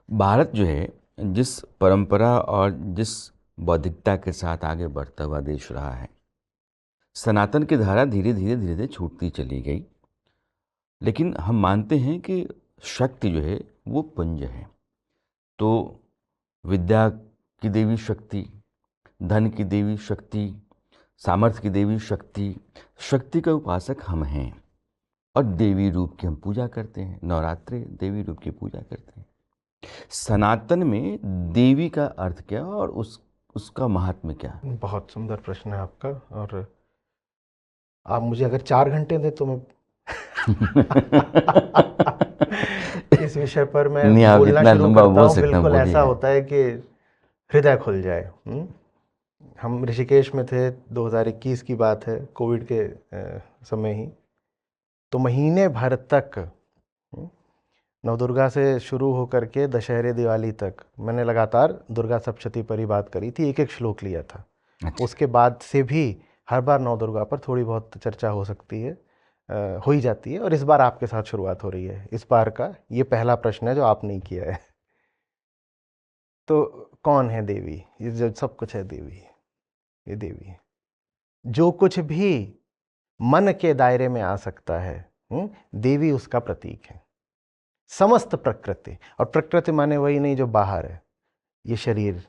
भारत जो है जिस परंपरा और जिस बौद्धिकता के साथ आगे बढ़ता हुआ देश रहा है, सनातन की धारा धीरे धीरे छूटती चली गई। लेकिन हम मानते हैं कि शक्ति जो है वो पुंज है। तो विद्या की देवी शक्ति, धन की देवी शक्ति, सामर्थ्य की देवी शक्ति, शक्ति का उपासक हम हैं। और देवी रूप की हम पूजा करते हैं, नवरात्रि देवी रूप की पूजा करते हैं। सनातन में देवी का अर्थ क्या और उसका महात्म्य क्या है? बहुत सुंदर प्रश्न है आपका। और आप मुझे अगर 4 घंटे दें तो मैं इस विषय पर मैं नहीं, आप बोलना जितना शुरू लंबा करता बोल हूँ, सकते हैं बिल्कुल ऐसा बोलिए। होता है कि हृदय खुल जाए। हम ऋषिकेश में थे, 2021 की बात है, कोविड के समय ही। तो महीने भर तक नवदुर्गा से शुरू होकर के दशहरे दिवाली तक मैंने लगातार दुर्गा सप्तशती पर ही बात करी थी, एक एक श्लोक लिया था। अच्छा। उसके बाद से भी हर बार नवदुर्गा पर थोड़ी बहुत चर्चा हो सकती है, हो ही जाती है। और इस बार आपके साथ शुरुआत हो रही है। इस बार का ये पहला प्रश्न है जो आपने किया है। तो कौन है देवी? ये जो सब कुछ है देवी, ये देवी है। जो कुछ भी मन के दायरे में आ सकता है, देवी उसका प्रतीक है। समस्त प्रकृति, और प्रकृति माने वही नहीं जो बाहर है, ये शरीर,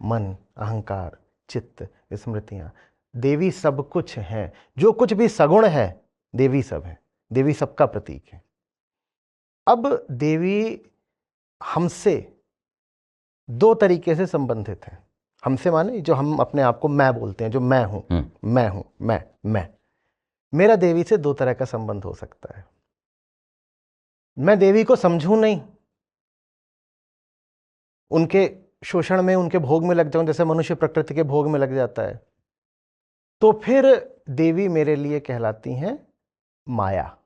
मन, अहंकार, चित्त, स्मृतियां, देवी सब कुछ है। जो कुछ भी सगुण है, देवी सब है। देवी सबका प्रतीक है। अब देवी हमसे दो तरीके से संबंधित है। हमसे माने जो हम अपने आप को मैं बोलते हैं, जो मैं हूं, मैं हूं, मैं मेरा देवी से दो तरह का संबंध हो सकता है। मैं देवी को समझूं नहीं, उनके शोषण में, उनके भोग में लग जाऊं, जैसे मनुष्य प्रकृति के भोग में लग जाता है, तो फिर देवी मेरे लिए कहलाती हैं माया।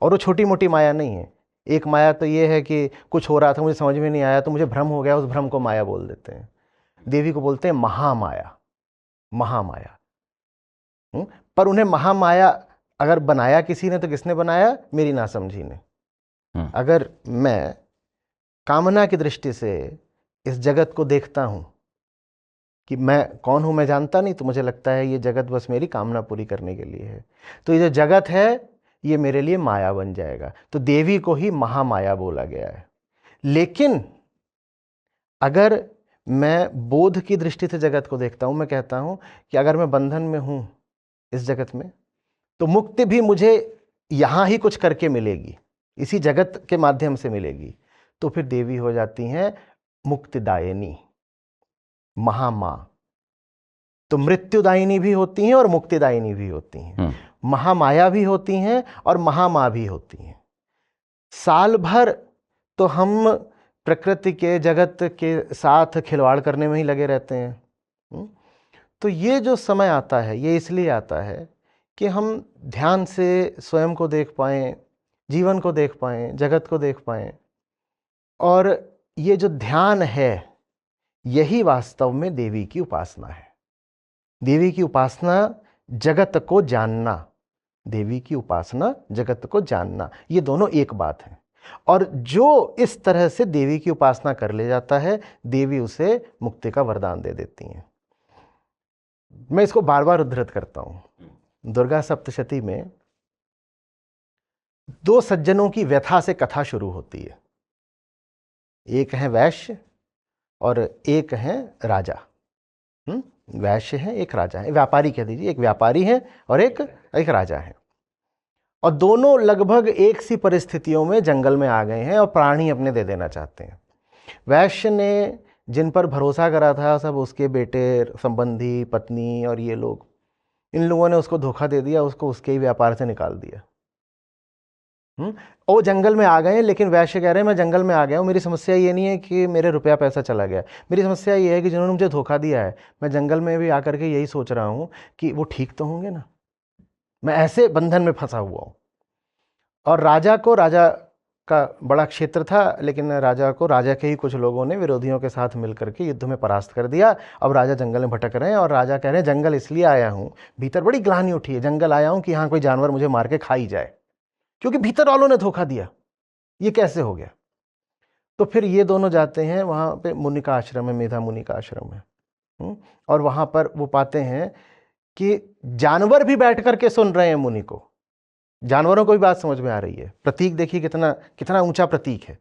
और वो छोटी मोटी माया नहीं है। एक माया तो ये है कि कुछ हो रहा था, मुझे समझ में नहीं आया, तो मुझे भ्रम हो गया, उस भ्रम को माया बोल देते हैं। देवी को बोलते हैं महामाया, महामाया। पर उन्हें महामाया अगर बनाया किसी ने, तो किसने बनाया? मेरी नासमझी ने। अगर मैं कामना की दृष्टि से इस जगत को देखता हूं कि मैं कौन हूं, मैं जानता नहीं, तो मुझे लगता है ये जगत बस मेरी कामना पूरी करने के लिए है, तो ये जो जगत है ये मेरे लिए माया बन जाएगा। तो देवी को ही महामाया बोला गया है। लेकिन अगर मैं बोध की दृष्टि से जगत को देखता हूं, मैं कहता हूं कि अगर मैं बंधन में हूं इस जगत में, तो मुक्ति भी मुझे यहां ही कुछ करके मिलेगी, इसी जगत के माध्यम से मिलेगी। तो फिर देवी हो जाती हैं मुक्तिदायिनी, महामां। तो मृत्युदायिनी भी होती हैं और मुक्तिदायिनी भी होती हैं, महामाया भी होती हैं और महामां भी होती हैं। साल भर तो हम प्रकृति के, जगत के साथ खिलवाड़ करने में ही लगे रहते हैं। तो ये जो समय आता है, ये इसलिए आता है कि हम ध्यान से स्वयं को देख पाएं, जीवन को देख पाएं, जगत को देख पाएं। और ये जो ध्यान है, यही वास्तव में देवी की उपासना है। देवी की उपासना जगत को जानना, देवी की उपासना जगत को जानना, ये दोनों एक बात है। और जो इस तरह से देवी की उपासना कर ले जाता है, देवी उसे मुक्ति का वरदान दे देती हैं। मैं इसको बार बार उद्धृत करता हूं। दुर्गा सप्तशती में दो सज्जनों की व्यथा से कथा शुरू होती है। एक है वैश्य और एक है राजा। वैश्य है, एक राजा है, व्यापारी कह दीजिए, एक व्यापारी है और एक राजा है। और दोनों लगभग एक सी परिस्थितियों में जंगल में आ गए हैं और प्राण ही अपने दे देना चाहते हैं। वैश्य ने जिन पर भरोसा करा था, सब उसके बेटे, संबंधी, पत्नी और ये लोग, इन लोगों ने उसको धोखा दे दिया, उसको उसके ही व्यापार से निकाल दिया। वो जंगल में आ गए, लेकिन वैश्य कह रहे हैं मैं जंगल में आ गया हूँ, मेरी समस्या ये नहीं है कि मेरे रुपया पैसा चला गया, मेरी समस्या ये है कि जिन्होंने मुझे धोखा दिया है, मैं जंगल में भी आकर के यही सोच रहा हूँ कि वो ठीक तो होंगे ना, मैं ऐसे बंधन में फंसा हुआ हूँ। और राजा को, राजा का बड़ा क्षेत्र था, लेकिन राजा को राजा के ही कुछ लोगों ने विरोधियों के साथ मिलकर के युद्ध में परास्त कर दिया। अब राजा जंगल में भटक रहे हैं और राजा कह रहे हैं जंगल इसलिए आया हूँ, भीतर बड़ी ग्लानि उठी है, जंगल आया हूँ कि यहाँ कोई जानवर मुझे मार के खा ही जाए, क्योंकि भीतर वालों ने धोखा दिया। ये कैसे हो गया? तो फिर ये दोनों जाते हैं वहाँ पे, मुनि का आश्रम है, मेधा मुनि का आश्रम है। और वहाँ पर वो पाते हैं कि जानवर भी बैठ करके सुन रहे हैं मुनि को, जानवरों को भी बात समझ में आ रही है। प्रतीक देखिए कितना कितना ऊंचा प्रतीक है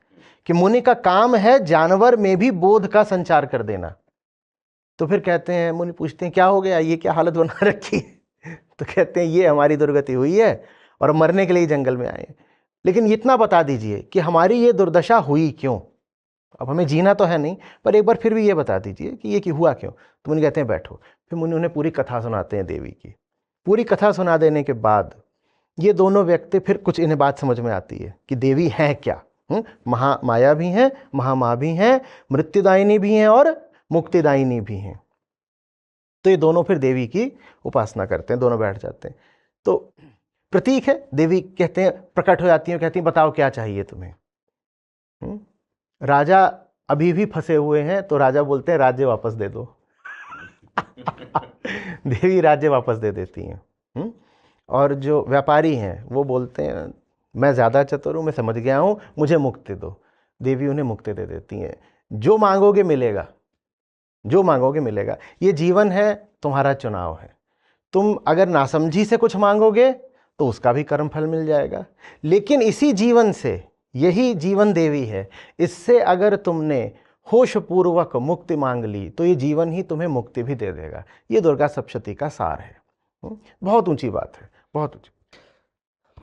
कि मुनि का काम है जानवर में भी बोध का संचार कर देना। तो फिर कहते हैं, मुनि पूछते हैं क्या हो गया, ये क्या हालत बना रखी है? तो कहते हैं ये हमारी दुर्गति हुई है और मरने के लिए जंगल में आए हैं, लेकिन इतना बता दीजिए कि हमारी ये दुर्दशा हुई क्यों। अब हमें जीना तो है नहीं, पर एक बार फिर भी ये बता दीजिए कि ये क्यों हुआ क्यों। तो मुनि कहते हैं बैठो। फिर मुनि उन्हें पूरी कथा सुनाते हैं देवी की। पूरी कथा सुना देने के बाद ये दोनों व्यक्ति, फिर कुछ इन्हें बात समझ में आती है कि देवी हैं क्या। महामाया भी हैं, महामाँ भी हैं, मृत्युदायिनी भी हैं और मुक्तिदायिनी भी हैं। तो ये दोनों फिर देवी की उपासना करते हैं, दोनों बैठ जाते हैं। तो प्रतीक है, देवी कहते हैं, प्रकट हो जाती हैं, कहती हैं बताओ क्या चाहिए तुम्हें। राजा अभी भी फंसे हुए हैं, तो राजा बोलते हैं राज्य वापस दे दो। देवी राज्य वापस दे देती हैं। और जो व्यापारी हैं वो बोलते हैं मैं ज़्यादा चतुर हूँ, मैं समझ गया हूँ, मुझे मुक्ति दो। देवी उन्हें मुक्ति दे देती हैं। जो मांगोगे मिलेगा, जो मांगोगे मिलेगा। ये जीवन है, तुम्हारा चुनाव है। तुम अगर नासमझी से कुछ मांगोगे तो उसका भी कर्मफल मिल जाएगा, लेकिन इसी जीवन से, यही जीवन देवी है, इससे अगर तुमने होशपूर्वक मुक्ति मांग ली तो ये जीवन ही तुम्हें मुक्ति भी दे देगा। ये दुर्गा सप्तशती का सार है। बहुत ऊंची बात है, बहुत ऊंची।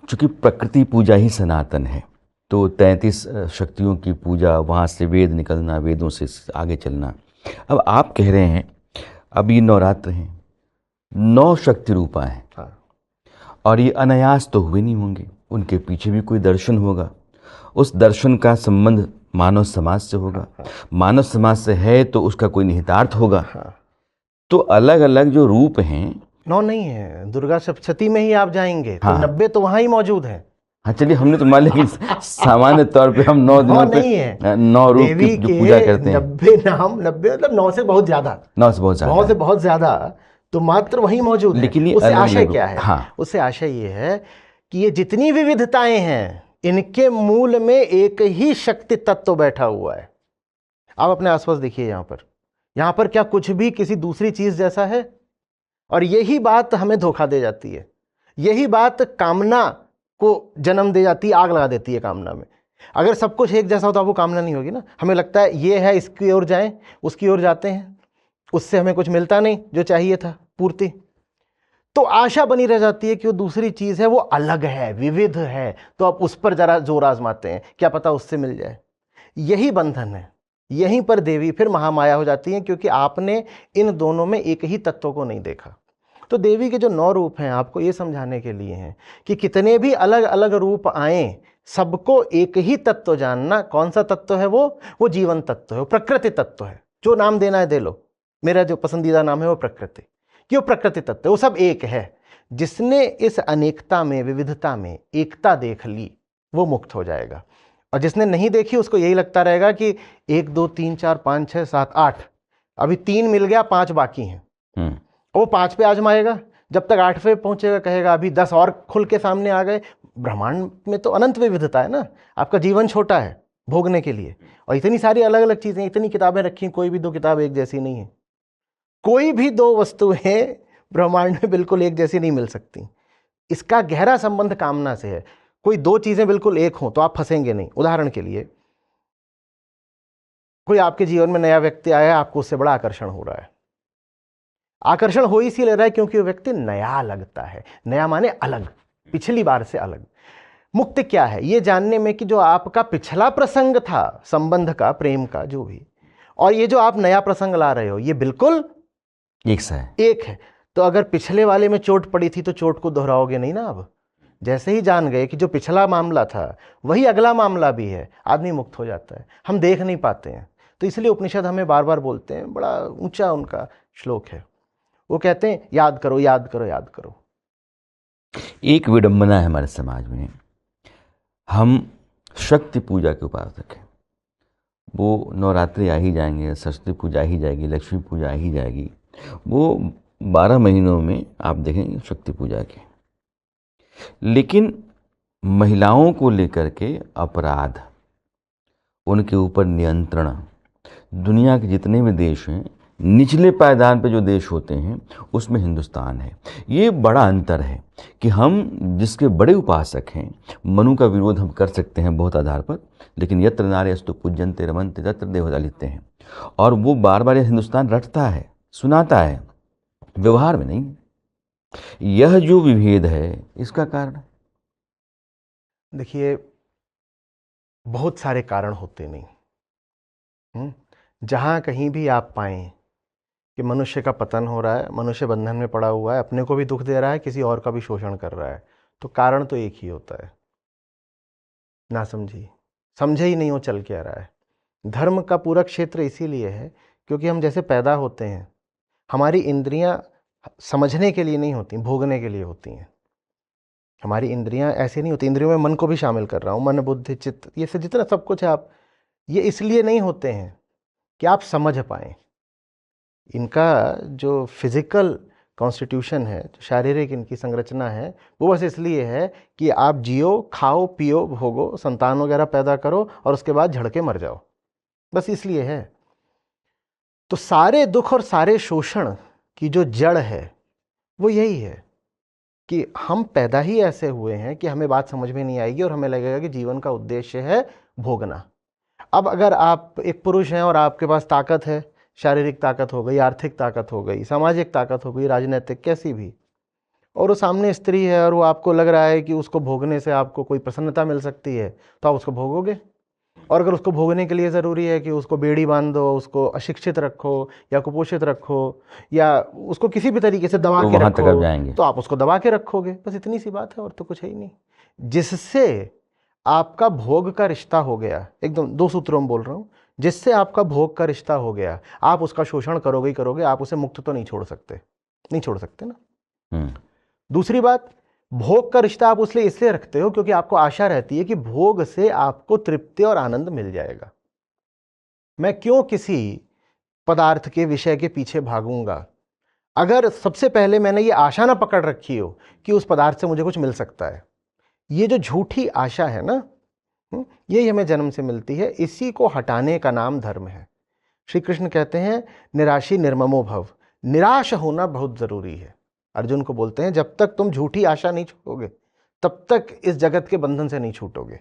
चूँकि प्रकृति पूजा ही सनातन है, तो 33 शक्तियों की पूजा, वहाँ से वेद निकलना, वेदों से आगे चलना। अब आप कह रहे हैं अब ये नवरात्र हैं, 9 शक्ति रूपा हैं। हाँ। और ये अनायास तो हुए नहीं होंगे, उनके पीछे भी कोई दर्शन होगा। उस दर्शन का संबंध मानव समाज से होगा। मानव समाज से है तो उसका कोई निहितार्थ होगा। तो अलग अलग जो रूप हैं, 9 नहीं है, दुर्गा सप्तशती में ही आप जाएंगे तो 90 तो वहाँ ही मौजूद है। हाँ चलिए, हमने तो मान लिया कि सामान्य तौर पे हम 9 दिनों पे 9 रूप की जो पूजा करते हैं। 90 नाम, 90 मतलब 9 से बहुत ज्यादा, 9 से बहुत ज्यादा, 9 से बहुत ज्यादा, तो मात्र वही मौजूद है। लेकिन उससे आशय क्या है? हाँ, उससे आशय ये है कि ये जितनी विविधताएं हैं, इनके मूल में एक ही शक्ति तत्व बैठा हुआ है। आप अपने आसपास देखिए, यहाँ पर क्या कुछ भी किसी दूसरी चीज जैसा है? और यही बात हमें धोखा दे जाती है, यही बात कामना को जन्म दे जाती है, आग लगा देती है कामना में। अगर सब कुछ एक जैसा होता वो कामना नहीं होगी ना। हमें लगता है ये है, इसकी ओर जाएं, उसकी ओर जाते हैं, उससे हमें कुछ मिलता नहीं जो चाहिए था पूर्ति, तो आशा बनी रह जाती है कि वो दूसरी चीज है, वो अलग है, विविध है, तो आप उस पर जरा जोर आजमाते हैं, क्या पता उससे मिल जाए। यही बंधन है। यहीं पर देवी फिर महामाया हो जाती है, क्योंकि आपने इन दोनों में एक ही तत्व को नहीं देखा। तो देवी के जो 9 रूप हैं आपको ये समझाने के लिए हैं कि कितने भी अलग अलग रूप आए, सबको एक ही तत्व जानना। कौन सा तत्व है? वो जीवन तत्व है, वो प्रकृति तत्व है। जो नाम देना है दे लो, मेरा जो पसंदीदा नाम है वो प्रकृति, क्यों? प्रकृति तत्व है, वो सब एक है। जिसने इस अनेकता में, विविधता में एकता देख ली वो मुक्त हो जाएगा, और जिसने नहीं देखी उसको यही लगता रहेगा कि 1 2 3 4 5 6 7 8, अभी 3 मिल गया, 5 बाकी हैं। वो 5 पे आजमाएगा, जब तक 8 पे पहुंचेगा कहेगा अभी 10 और खुल के सामने आ गए। ब्रह्मांड में तो अनंत विविधता है ना, आपका जीवन छोटा है भोगने के लिए, और इतनी सारी अलग अलग चीजें, इतनी किताबें रखी, कोई भी 2 किताब एक जैसी नहीं है। कोई भी 2 वस्तुएं ब्रह्मांड में बिल्कुल एक जैसी नहीं मिल सकती। इसका गहरा संबंध कामना से है। कोई 2 चीजें बिल्कुल एक हों तो आप फंसेंगे नहीं। उदाहरण के लिए, कोई आपके जीवन में नया व्यक्ति आया, आपको उससे बड़ा आकर्षण हो रहा है। आकर्षण हो इसीलिए रहा है क्योंकि वो व्यक्ति नया लगता है। नया माने अलग, पिछली बार से अलग। मुक्ति क्या है? ये जानने में कि जो आपका पिछला प्रसंग था संबंध का, प्रेम का, जो भी, और ये जो आप नया प्रसंग ला रहे हो, ये बिल्कुल एक सा है, एक है। तो अगर पिछले वाले में चोट पड़ी थी तो चोट को दोहराओगे नहीं ना। अब जैसे ही जान गए कि जो पिछला मामला था वही अगला मामला भी है, आदमी मुक्त हो जाता है। हम देख नहीं पाते हैं, तो इसलिए उपनिषद हमें बार बार बोलते हैं, बड़ा ऊंचा उनका श्लोक है, वो कहते हैं याद करो, याद करो, याद करो। एक विडंबना है हमारे समाज में, हम शक्ति पूजा के उपासक हैं। वो नवरात्रि आ ही जाएंगे, सरस्वती पूजा आ ही जाएगी, लक्ष्मी पूजा आ ही जाएगी, वो 12 महीनों में आप देखेंगे शक्ति पूजा के। लेकिन महिलाओं को लेकर के अपराध, उनके ऊपर नियंत्रण। दुनिया के जितने भी देश हैं, निचले पायदान पे जो देश होते हैं उसमें हिंदुस्तान है। ये बड़ा अंतर है कि हम जिसके बड़े उपासक हैं, मनु का विरोध हम कर सकते हैं बहुत आधार पर, लेकिन यत्र नार्यस्तु पूज्यन्ते रमन्ते तत्र देवता लिखते हैं, और वो बार बार हिंदुस्तान रटता है, सुनाता है, व्यवहार में नहीं। यह जो विभेद है इसका कारण, देखिए, बहुत सारे कारण होते नहीं। जहाँ कहीं भी आप पाएं कि मनुष्य का पतन हो रहा है, मनुष्य बंधन में पड़ा हुआ है, अपने को भी दुख दे रहा है, किसी और का भी शोषण कर रहा है, तो कारण तो एक ही होता है, ना समझे ही नहीं, वो चल के आ रहा है। धर्म का पूरा क्षेत्र इसीलिए है क्योंकि हम जैसे पैदा होते हैं, हमारी इंद्रियां समझने के लिए नहीं होती, भोगने के लिए होती हैं। हमारी इंद्रियां ऐसे नहीं होती, इंद्रियों में मन को भी शामिल कर रहा हूँ, मन बुद्धि चित्त, ये सब जितना सब कुछ है, आप ये इसलिए नहीं होते हैं कि आप समझ पाएं। इनका जो फिजिकल कॉन्स्टिट्यूशन है, जो शारीरिक इनकी संरचना है, वो बस इसलिए है कि आप जियो, खाओ, पियो, भोगो, संतान वगैरह पैदा करो और उसके बाद झड़ के मर जाओ, बस इसलिए है। तो सारे दुख और सारे शोषण की जो जड़ है वो यही है कि हम पैदा ही ऐसे हुए हैं कि हमें बात समझ में नहीं आएगी और हमें लगेगा कि जीवन का उद्देश्य है भोगना। अब अगर आप एक पुरुष हैं और आपके पास ताकत है, शारीरिक ताकत हो गई, आर्थिक ताकत हो गई, सामाजिक ताकत हो गई, राजनीतिक, कैसी भी, और वो सामने स्त्री है और वो आपको लग रहा है कि उसको भोगने से आपको कोई प्रसन्नता मिल सकती है, तो आप उसको भोगोगे। और अगर उसको भोगने के लिए ज़रूरी है कि उसको बेड़ी बांध दो, उसको अशिक्षित रखो या कुपोषित रखो या उसको किसी भी तरीके से दबा तो के वहाँ तक रखो, आप जाएंगे। तो आप उसको दबा के रखोगे, बस इतनी सी बात है, और तो कुछ है ही नहीं। जिससे आपका भोग का रिश्ता हो गया, एकदम दो सूत्रों में बोल रहा हूँ, जिससे आपका भोग का रिश्ता हो गया, आप उसका शोषण करोगे ही करोगे, आप उसे मुक्त तो नहीं छोड़ सकते ना। दूसरी बात, भोग का रिश्ता आप उसलिए इसलिए रखते हो क्योंकि आपको आशा रहती है कि भोग से आपको तृप्ति और आनंद मिल जाएगा। मैं क्यों किसी पदार्थ के विषय के पीछे भागूंगा अगर सबसे पहले मैंने ये आशा ना पकड़ रखी हो कि उस पदार्थ से मुझे कुछ मिल सकता है। ये जो झूठी आशा है ना, यही हमें जन्म से मिलती है, इसी को हटाने का नाम धर्म है। श्री कृष्ण कहते हैं निराशी निर्ममो भव, निराश होना बहुत जरूरी है। अर्जुन को बोलते हैं जब तक तुम झूठी आशा नहीं छोड़ोगे तब तक इस जगत के बंधन से नहीं छूटोगे।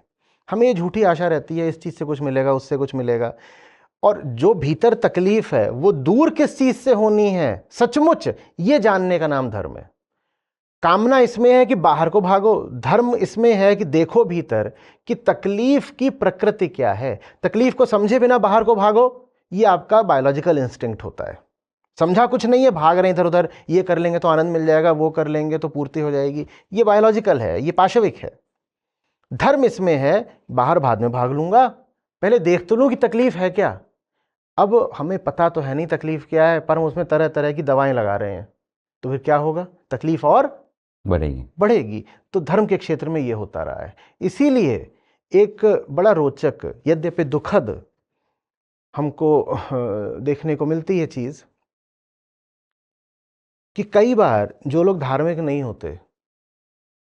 हमें ये झूठी आशा रहती है, इस चीज से कुछ मिलेगा, उससे कुछ मिलेगा, और जो भीतर तकलीफ है वो दूर किस चीज से होनी है सचमुच, ये जानने का नाम धर्म है। कामना इसमें है कि बाहर को भागो, धर्म इसमें है कि देखो भीतर कि तकलीफ की प्रकृति क्या है। तकलीफ को समझे बिना बाहर को भागो, ये आपका बायोलॉजिकल इंस्टिंक्ट होता है। समझा कुछ नहीं है, भाग रहे हैं इधर उधर, ये कर लेंगे तो आनंद मिल जाएगा, वो कर लेंगे तो पूर्ति हो जाएगी, ये बायोलॉजिकल है, ये पाशविक है। धर्म इसमें है बाहर बाद में भाग लूंगा, पहले देख तो लूं कि तकलीफ है क्या। अब हमें पता तो है नहीं तकलीफ क्या है, पर हम उसमें तरह तरह की दवाएं लगा रहे हैं, तो फिर क्या होगा, तकलीफ और बढ़ेगी। तो धर्म के क्षेत्र में ये होता रहा है। इसीलिए एक बड़ा रोचक, यद्यपि दुखद हमको देखने को मिलती है चीज कि कई बार जो लोग धार्मिक नहीं होते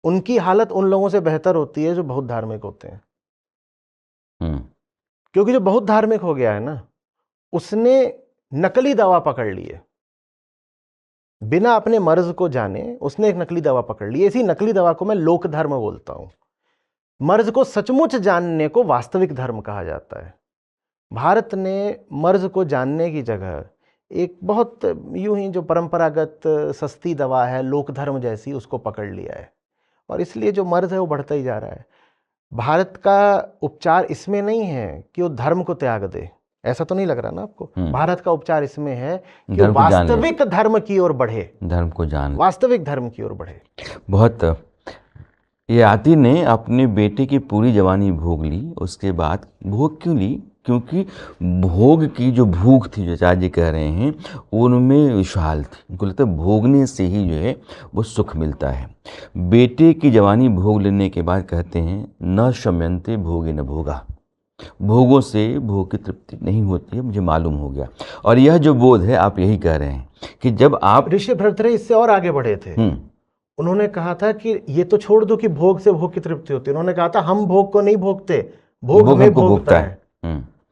उनकी हालत उन लोगों से बेहतर होती है जो बहुत धार्मिक होते हैं। क्योंकि जो बहुत धार्मिक हो गया है ना, उसने नकली दवा पकड़ ली है, बिना अपने मर्ज को जाने उसने एक नकली दवा पकड़ ली। इसी नकली दवा को मैं लोक धर्म बोलता हूं। मर्ज को सचमुच जानने को वास्तविक धर्म कहा जाता है। भारत ने मर्ज को जानने की जगह एक बहुत यूं ही जो परंपरागत सस्ती दवा है लोक धर्म जैसी, उसको पकड़ लिया है, और इसलिए जो मर्ज है वो बढ़ता ही जा रहा है। भारत का उपचार इसमें नहीं है कि वो धर्म को त्याग दे, ऐसा तो नहीं लग रहा ना आपको। भारत का उपचार इसमें है कि वास्तविक धर्म की ओर बढ़े, धर्म को जान, वास्तविक धर्म की ओर बढ़े। बहुत ययाति ने अपने बेटे की पूरी जवानी भोग ली, उसके बाद भोग क्यों ली? क्योंकि भोग की जो भूख थी, जो आचार्य जी कह रहे हैं, उनमें विशाल थी। उनको लगता है भोगने से ही जो है वो सुख मिलता है। बेटे की जवानी भोग लेने के बाद कहते हैं न शम्यन्ते भोगे न भोगा, भोगों से भोग की तृप्ति नहीं होती है, मुझे मालूम हो गया। और यह जो बोध है, आप यही कह रहे हैं कि जब आप ऋषि भरतरी इससे और आगे बढ़े थे। उन्होंने कहा था कि ये तो छोड़ दो कि भोग से भोग की तृप्ति होती है, उन्होंने कहा था हम भोग को नहीं भोगते, भोग हमें भोगता है।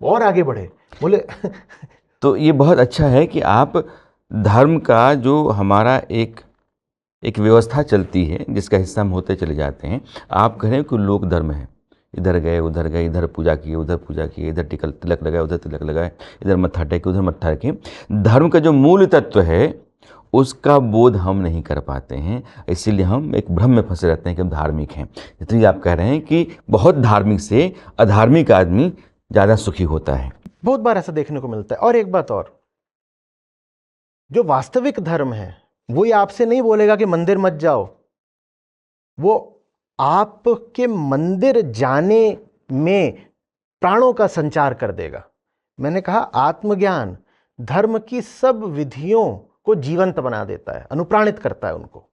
और आगे बढ़े, बोले तो ये बहुत अच्छा है कि आप धर्म का जो हमारा एक व्यवस्था चलती है जिसका हिस्सा हम होते चले जाते हैं, आप कह रहे हैं कि लोक धर्म है, इधर गए, इधर पूजा किए, उधर पूजा किए, इधर तिलक लगाए, उधर तिलक लगाए, इधर मत्था टेके, उधर मत्था रखे। धर्म का जो मूल तत्व है उसका बोध हम नहीं कर पाते हैं, इसीलिए हम एक भ्रम में फंसे रहते हैं कि हम धार्मिक हैं। जितनी आप कह रहे हैं कि बहुत धार्मिक से अधार्मिक आदमी ज़्यादा सुखी होता है। बहुत बार ऐसा देखने को मिलता है। और एक बात और, जो वास्तविक धर्म है वो ये आपसे नहीं बोलेगा कि मंदिर मत जाओ, वो आपके मंदिर जाने में प्राणों का संचार कर देगा। मैंने कहा आत्मज्ञान धर्म की सब विधियों को जीवंत बना देता है, अनुप्राणित करता है उनको।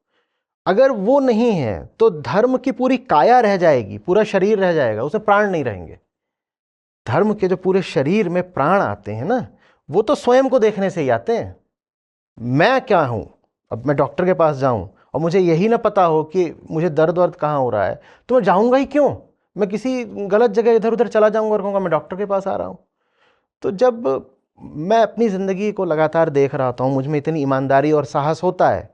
अगर वो नहीं है तो धर्म की पूरी काया रह जाएगी, पूरा शरीर रह जाएगा, उसमें प्राण नहीं रहेंगे। धर्म के जो पूरे शरीर में प्राण आते हैं ना, वो तो स्वयं को देखने से ही आते हैं। मैं क्या हूं, अब मैं डॉक्टर के पास जाऊं और मुझे यही ना पता हो कि मुझे दर्द कहाँ हो रहा है, तो मैं जाऊंगा ही क्यों? मैं किसी गलत जगह इधर उधर चला जाऊंगा और कहूँगा मैं डॉक्टर के पास आ रहा हूं। तो जब मैं अपनी ज़िंदगी को लगातार देख रहा होता हूँ, मुझ में इतनी ईमानदारी और साहस होता है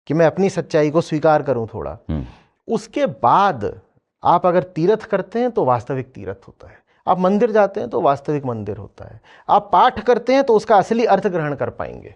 कि मैं अपनी सच्चाई को स्वीकार करूं थोड़ा, उसके बाद आप अगर तीर्थ करते हैं तो वास्तविक तीर्थ होता है, आप मंदिर जाते हैं तो वास्तविक मंदिर होता है, आप पाठ करते हैं तो उसका असली अर्थ ग्रहण कर पाएंगे।